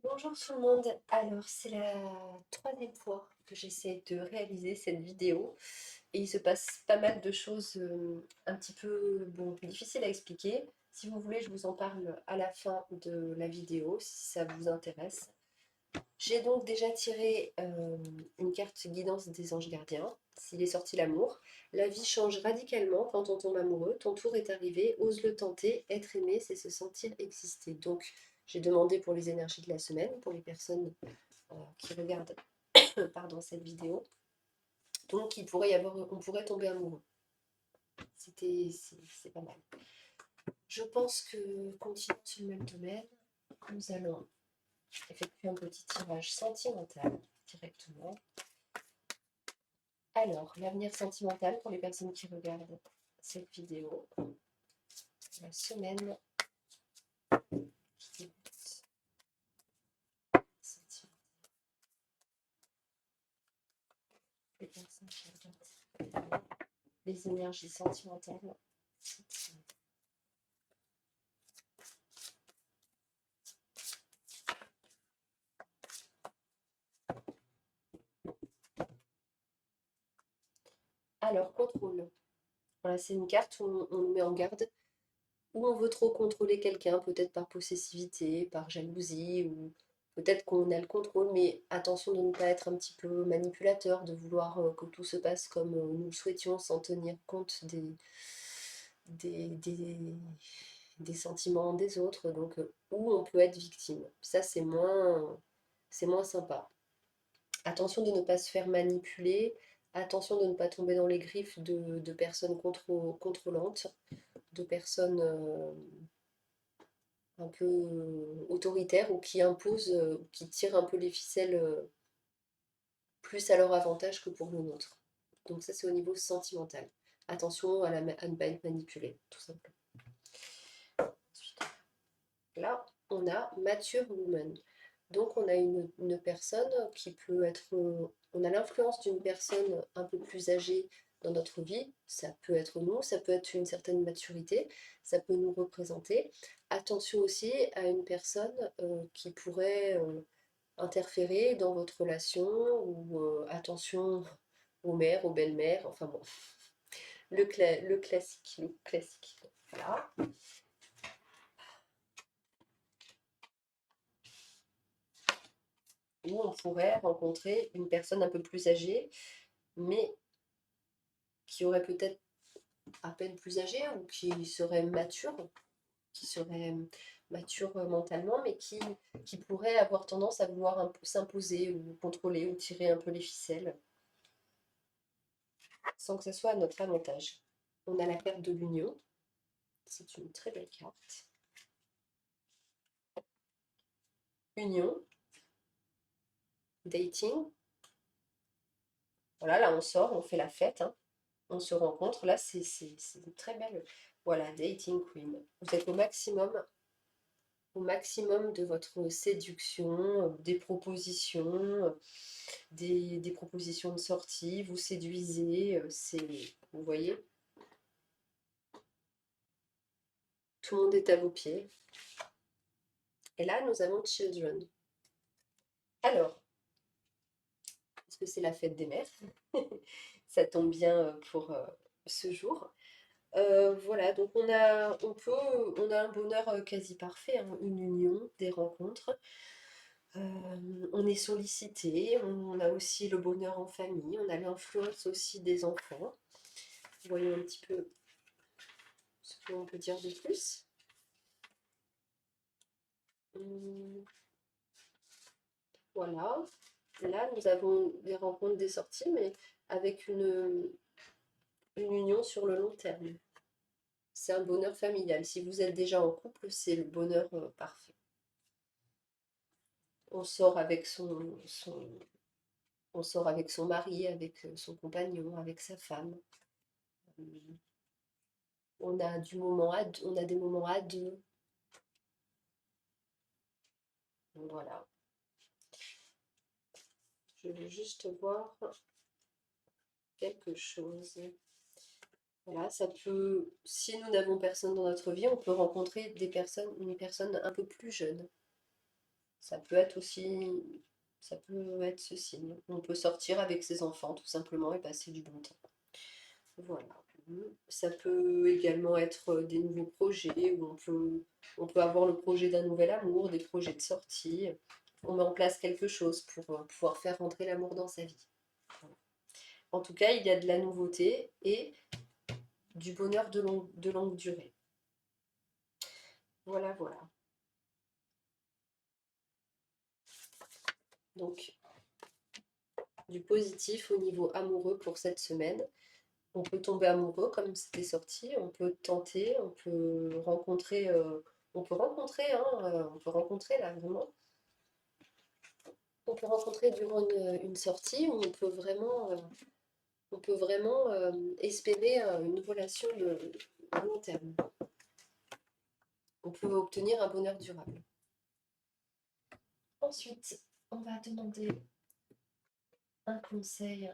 Bonjour tout le monde. Alors, c'est la troisième fois que j'essaie de réaliser cette vidéo et il se passe pas mal de choses un petit peu bon, difficiles à expliquer. Si vous voulez, je vous en parle à la fin de la vidéo si ça vous intéresse. J'ai donc déjà tiré une carte guidance des anges gardiens. S'il est sorti l'amour, la vie change radicalement quand on tombe amoureux. Ton tour est arrivé, ose le tenter. Être aimé, c'est se sentir exister. Donc, j'ai demandé pour les énergies de la semaine, pour les personnes qui regardent pardon, cette vidéo. Donc, il pourrait y avoir, on pourrait tomber amoureux. C'est pas mal. Je pense que, continuant sur le même domaine, nous allons effectuer un petit tirage sentimental directement. Alors, l'avenir sentimental pour les personnes qui regardent cette vidéo. La semaine qui débute. Les personnes qui regardent les énergies sentimentales. Alors, contrôle. Voilà, c'est une carte où on nous met en garde, où on veut trop contrôler quelqu'un, peut-être par possessivité, par jalousie, ou peut-être qu'on a le contrôle, mais attention de ne pas être un petit peu manipulateur, de vouloir que tout se passe comme nous le souhaitions, sans tenir compte des, des, des sentiments des autres, donc où on peut être victime. Ça, c'est moins sympa. Attention de ne pas se faire manipuler, attention de ne pas tomber dans les griffes de personnes contrôlantes, de personnes un peu autoritaires ou qui imposent, qui tirent un peu les ficelles plus à leur avantage que pour le nôtre. Donc ça, c'est au niveau sentimental. Attention à ne pas être manipulé, tout simplement. Ensuite, là, on a Mature Woman. Donc on a une personne qui peut être... on a l'influence d'une personne un peu plus âgée dans notre vie. Ça peut être nous, ça peut être une certaine maturité, ça peut nous représenter. Attention aussi à une personne qui pourrait interférer dans votre relation ou attention aux mères, aux belles-mères, enfin bon, le classique, le classique. Voilà. Où on pourrait rencontrer une personne un peu plus âgée, mais qui aurait peut-être à peine plus âgée ou qui serait mature mentalement, mais qui pourrait avoir tendance à vouloir s'imposer ou contrôler ou tirer un peu les ficelles sans que ce soit à notre avantage. On a la carte de l'union, c'est une très belle carte. Union, dating, voilà, là on sort, on fait la fête, hein, on se rencontre, là c'est une très belle, voilà, dating queen. Vous êtes au maximum de votre séduction, des propositions de sortie, vous séduisez, vous voyez, tout le monde est à vos pieds. Et là, nous avons Children. Alors, parce que c'est la fête des mères, ça tombe bien pour ce jour. Voilà, donc on a un bonheur quasi parfait, hein, une union, des rencontres. On est sollicité, on a aussi le bonheur en famille, on a l'influence aussi des enfants. Voyons un petit peu ce qu'on peut dire de plus. Hum, voilà, là nous avons des rencontres, des sorties, mais avec une union sur le long terme. C'est un bonheur familial. Si vous êtes déjà en couple, c'est le bonheur parfait. On sort avec on sort avec son mari, avec son compagnon, avec sa femme. Hum, on a des moments à deux. Voilà. Je vais juste voir quelque chose. Voilà, ça peut, si nous n'avons personne dans notre vie, on peut rencontrer une personne un peu plus jeune. Ça peut être aussi, ça peut être ce signe. On peut sortir avec ses enfants tout simplement et passer du bon temps. Voilà. Ça peut également être des nouveaux projets où on peut avoir le projet d'un nouvel amour, des projets de sortie. On met en place quelque chose pour pouvoir faire rentrer l'amour dans sa vie. Voilà. En tout cas, il y a de la nouveauté et du bonheur de longue durée. Voilà, voilà. Donc, du positif au niveau amoureux pour cette semaine. On peut tomber amoureux comme c'était sorti, on peut tenter, on peut rencontrer, hein, on peut rencontrer là vraiment. On peut rencontrer durant une sortie où on peut vraiment espérer une relation de long terme. On peut obtenir un bonheur durable. Ensuite, on va demander un conseil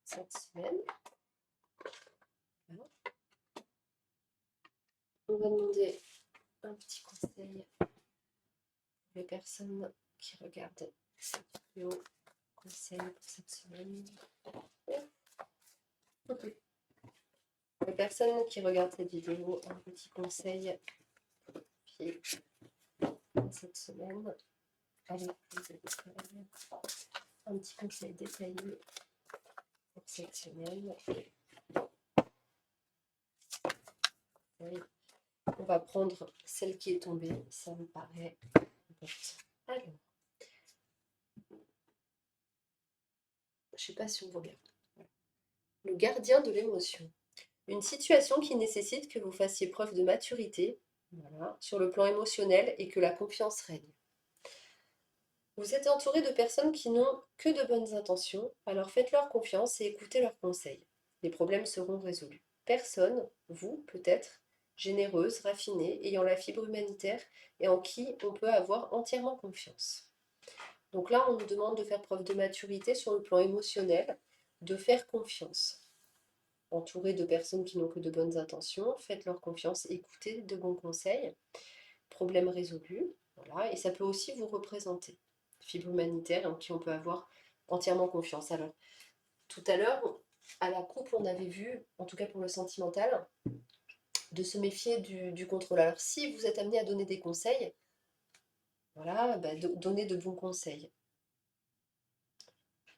cette semaine. Voilà. On va demander un petit conseil pour les personnes qui regardent cette vidéo. Conseil pour cette semaine. Les personnes qui regardent cette vidéo, un petit conseil cette semaine. Allez, un petit conseil détaillé pour cette semaine. On va prendre celle qui est tombée, ça me paraît important. Alors, je ne sais pas si on voit bien. Le gardien de l'émotion. Une situation qui nécessite que vous fassiez preuve de maturité, voilà, sur le plan émotionnel et que la confiance règne. Vous êtes entouré de personnes qui n'ont que de bonnes intentions, alors faites-leur confiance et écoutez leurs conseils. Les problèmes seront résolus. Personne, vous peut-être, généreuse, raffinée, ayant la fibre humanitaire et en qui on peut avoir entièrement confiance. Donc là, on nous demande de faire preuve de maturité sur le plan émotionnel, de faire confiance. Entouré de personnes qui n'ont que de bonnes intentions, faites-leur confiance, écoutez de bons conseils. Problème résolu, voilà, et ça peut aussi vous représenter. Fibre humanitaire en qui on peut avoir entièrement confiance. Alors, tout à l'heure, à la coupe, on avait vu, en tout cas pour le sentimental, de se méfier du contrôle. Alors, si vous êtes amené à donner des conseils, voilà, donnez de bons conseils.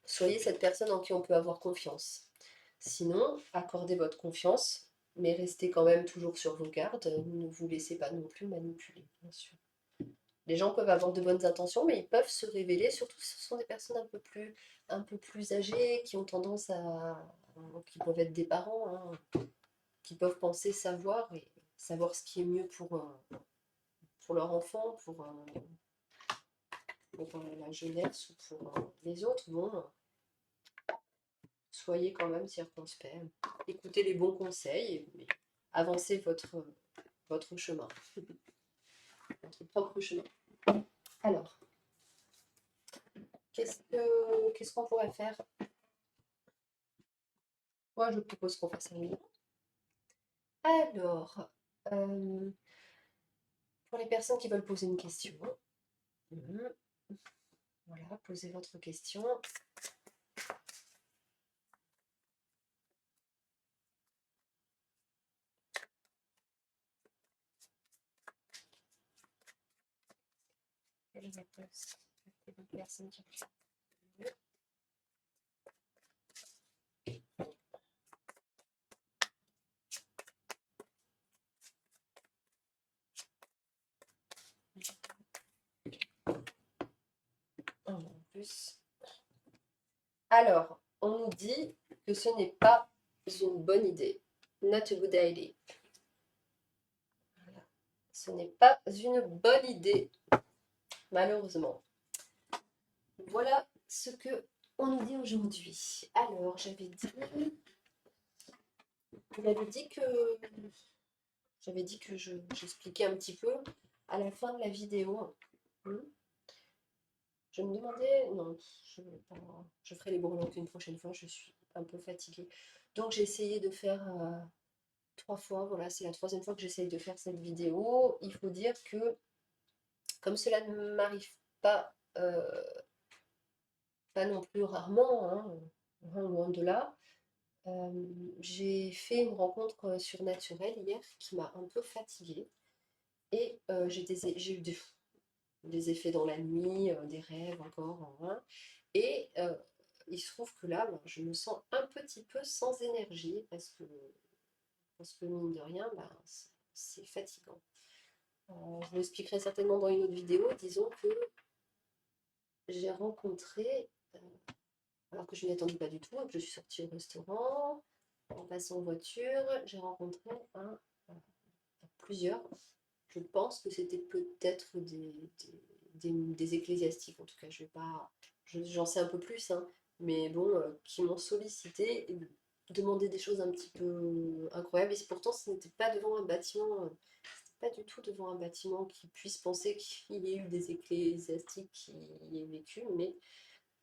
Soyez cette personne en qui on peut avoir confiance. Sinon, accordez votre confiance, mais restez quand même toujours sur vos gardes. Ne vous laissez pas non plus manipuler, bien sûr. Les gens peuvent avoir de bonnes intentions, mais ils peuvent se révéler, surtout si ce sont des personnes un peu plus âgées, qui ont tendance qui peuvent être des parents, hein, qui peuvent penser savoir et savoir ce qui est mieux pour leur enfant, pour la jeunesse ou pour les autres. Bon, soyez quand même circonspect. Écoutez les bons conseils et avancez votre chemin, votre propre chemin. Alors, qu'est-ce qu'on pourrait faire? Moi, je propose qu'on fasse un livre. Alors, pour les personnes qui veulent poser une question, voilà, posez votre question. Quelle est la réponse des personnes qui veulent. En plus. Alors, on nous dit que ce n'est pas une bonne idée. Not a good idea. Voilà. Ce n'est pas une bonne idée, malheureusement. Voilà ce que on nous dit aujourd'hui. Alors, j'avais dit que j'expliquais un petit peu à la fin de la vidéo. Je me demandais, non, je ferai les bourrelets une prochaine fois, je suis un peu fatiguée. Donc j'ai essayé de faire 3 fois, voilà, c'est la 3e fois que j'essaye de faire cette vidéo. Il faut dire que, comme cela ne m'arrive pas non plus rarement, hein, loin de là. J'ai fait une rencontre surnaturelle hier qui m'a un peu fatiguée et j'ai eu des effets dans la nuit, des rêves encore, hein, et il se trouve que là, ben, je me sens un petit peu sans énergie parce que mine de rien, ben, c'est fatigant. Je l'expliquerai certainement dans une autre vidéo. Disons que j'ai rencontré, alors que je ne m'y attendais pas du tout, que je suis sortie au restaurant, en passant en voiture, j'ai rencontré plusieurs. Je pense que c'était peut-être des ecclésiastiques, en tout cas, je vais pas, j'en sais un peu plus, hein, mais bon, qui m'ont sollicité et demandé des choses un petit peu incroyables. Et pourtant, ce n'était pas devant un bâtiment, pas du tout devant un bâtiment qui puisse penser qu'il y ait eu des ecclésiastiques qui y aient vécu, mais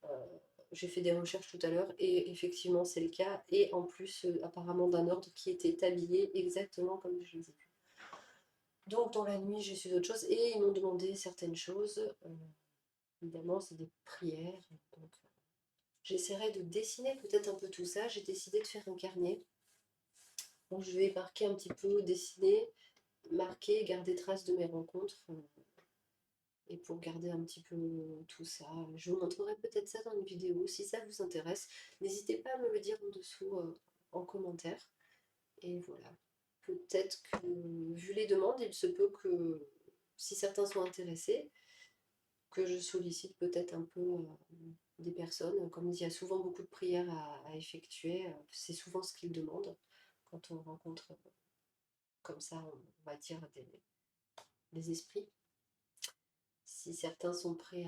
euh, j'ai fait des recherches tout à l'heure et effectivement c'est le cas. Et en plus, apparemment d'un ordre qui était habillé exactement comme je les ai vus. Donc dans la nuit, j'ai su d'autres choses et ils m'ont demandé certaines choses. Évidemment, c'est des prières. Donc, j'essaierai de dessiner peut-être un peu tout ça. J'ai décidé de faire un carnet. Donc je vais marquer un petit peu, dessiner, marquer, garder trace de mes rencontres. Et pour garder un petit peu tout ça, je vous montrerai peut-être ça dans une vidéo. Si ça vous intéresse, n'hésitez pas à me le dire en dessous en commentaire. Et voilà. Peut-être que, vu les demandes, il se peut que, si certains sont intéressés, que je sollicite peut-être un peu des personnes. Comme il y a souvent beaucoup de prières à effectuer, c'est souvent ce qu'ils demandent quand on rencontre comme ça, on va dire, des esprits. Si certains sont prêts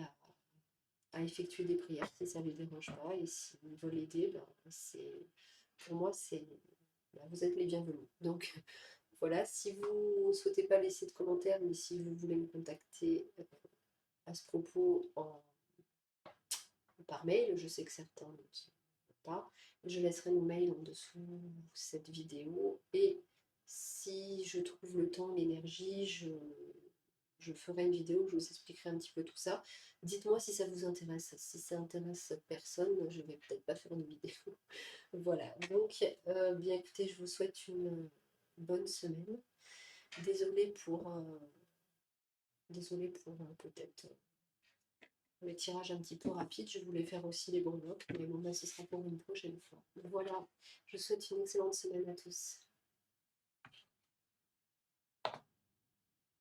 à effectuer des prières, si ça ne les dérange pas, et s'ils veulent aider, ben, pour moi, ben, vous êtes les bienvenus. Donc voilà, si vous ne souhaitez pas laisser de commentaires, mais si vous voulez me contacter à ce propos par mail, je sais que certains ne sont pas, je laisserai mon mail en dessous de cette vidéo, et si je trouve le temps, l'énergie, je ferai une vidéo où je vous expliquerai un petit peu tout ça. Dites-moi si ça vous intéresse. Si ça intéresse personne, je vais peut-être pas faire une vidéo. Voilà, donc bien écoutez, je vous souhaite une bonne semaine. Désolée pour peut-être le tirage un petit peu rapide. Je voulais faire aussi les bons blocs, mais bon, là, ce sera pour une prochaine fois. Voilà, je vous souhaite une excellente semaine à tous.